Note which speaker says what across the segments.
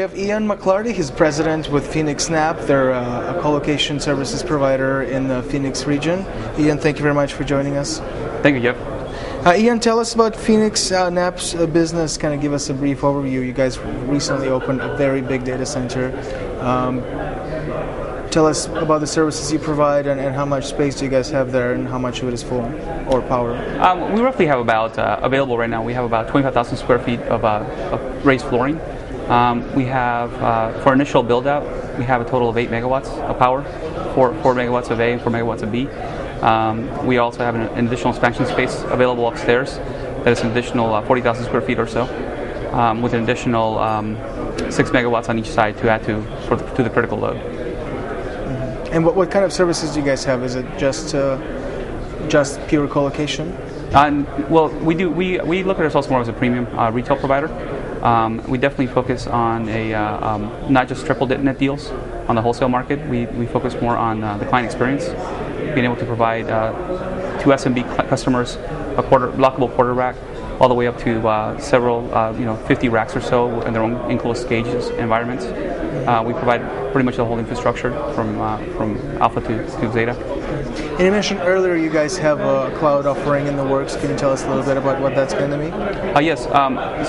Speaker 1: We have Ian McClarty. He's president with Phoenix Snap. They're a co-location services provider in the Phoenix region. Ian, thank you very much for joining us.
Speaker 2: Thank you, Jeff.
Speaker 1: Ian, tell us about Phoenix Snap's business. Kind of give us a brief overview. You guys recently opened a very big data center. Tell us about the services you provide and how much space do you guys have there and how much of it is full or power?
Speaker 2: We roughly have about, available right now, we have about 25,000 square feet of raised flooring. We have, for initial build out, we have a total of 8 megawatts of power, 4 megawatts of A and 4 megawatts of B. We also have an additional expansion space available upstairs that is an additional 40,000 square feet or so, with an additional 6 megawatts on each side to add to the critical load.
Speaker 1: And what kind of services do you guys have? Is it just pure co-location?
Speaker 2: Well, we look at ourselves more as a premium retail provider. We definitely focus on not just triple net deals on the wholesale market. We focus more on the client experience, being able to provide to SMB customers a lockable quarter rack, all the way up to several 50 racks or so in their own enclosed cages environments. We provide pretty much the whole infrastructure from alpha to zeta.
Speaker 1: And you mentioned earlier you guys have a cloud offering in the works. Can you tell us a little bit about what that's going to be?
Speaker 2: Yes.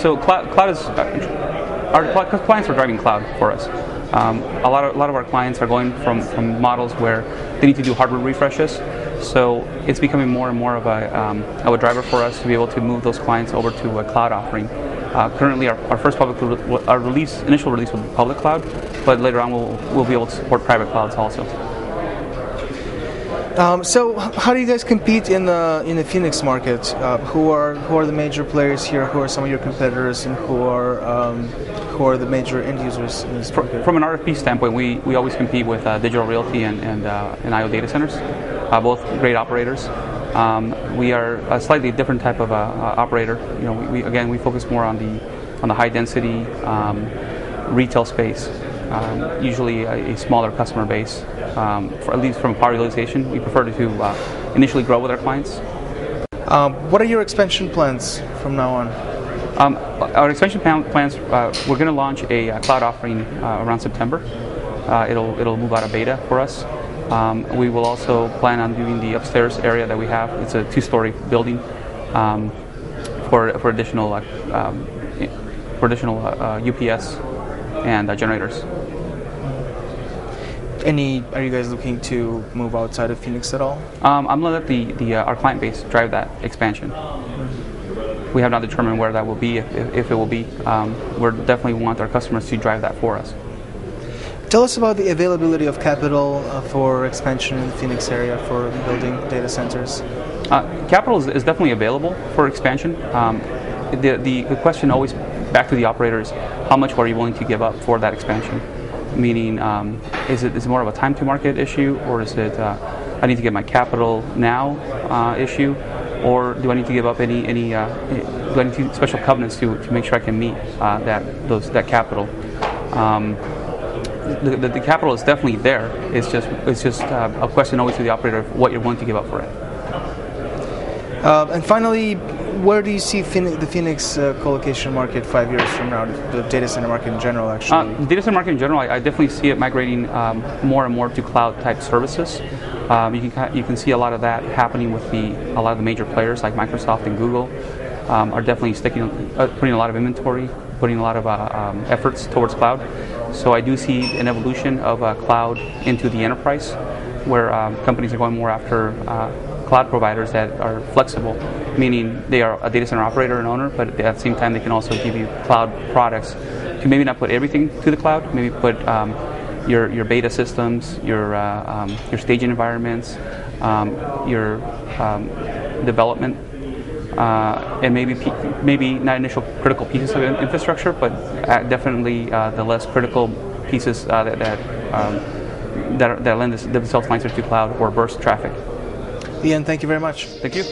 Speaker 2: So cloud is our clients are driving cloud for us. A lot of our clients are going from models where they need to do hardware refreshes. So it's becoming more and more of a driver for us to be able to move those clients over to a cloud offering. Currently, our first initial release will be public cloud, but later on we'll be able to support private clouds also.
Speaker 1: So how do you guys compete in the Phoenix market? Who are the major players here? Who are some of your competitors, and who are the major end users in this market?
Speaker 2: From an RFP standpoint, we always compete with Digital Realty and IO Data Centers, both great operators. We are a slightly different type of operator. We focus more on the high density retail space. Usually a smaller customer base. At least from power utilization, we prefer to initially grow with our clients.
Speaker 1: What are your expansion plans from now on?
Speaker 2: Our expansion plans, we're going to launch a cloud offering around September. It'll move out of beta for us. We will also plan on doing the upstairs area that we have. It's a 2-story building for additional UPS and generators.
Speaker 1: Are you guys looking to move outside of Phoenix at all?
Speaker 2: I'm going to let our client base drive that expansion. We have not determined where that will be, if it will be. We definitely want our customers to drive that for us.
Speaker 1: Tell us about the availability of capital for expansion in the Phoenix area for building data centers.
Speaker 2: Capital is definitely available for expansion. The question always back to the operator is how much are you willing to give up for that expansion? Meaning, is it more of a time to market issue, or is it I need to get my capital now issue, or do I need to give up do I need to special covenants to make sure I can meet that capital? The capital is definitely there. It's just a question always to the operator of what you're willing to give up for it.
Speaker 1: And finally, where do you see the Phoenix co-location market 5 years from now? The data center market in general, actually.
Speaker 2: The data center market in general, I definitely see it migrating more and more to cloud type services. You can see a lot of that happening with a lot of the major players like Microsoft and Google are definitely putting a lot of inventory, putting a lot of efforts towards cloud. So I do see an evolution of cloud into the enterprise, where companies are going more after cloud providers that are flexible, meaning they are a data center operator and owner, but at the same time they can also give you cloud products to maybe not put everything to the cloud, maybe put your beta systems, your staging environments, your development, and maybe not initial critical pieces of infrastructure, but definitely the less critical pieces that lend themselves nicer to cloud or burst traffic.
Speaker 1: Ian, thank you very much.
Speaker 2: Thank you.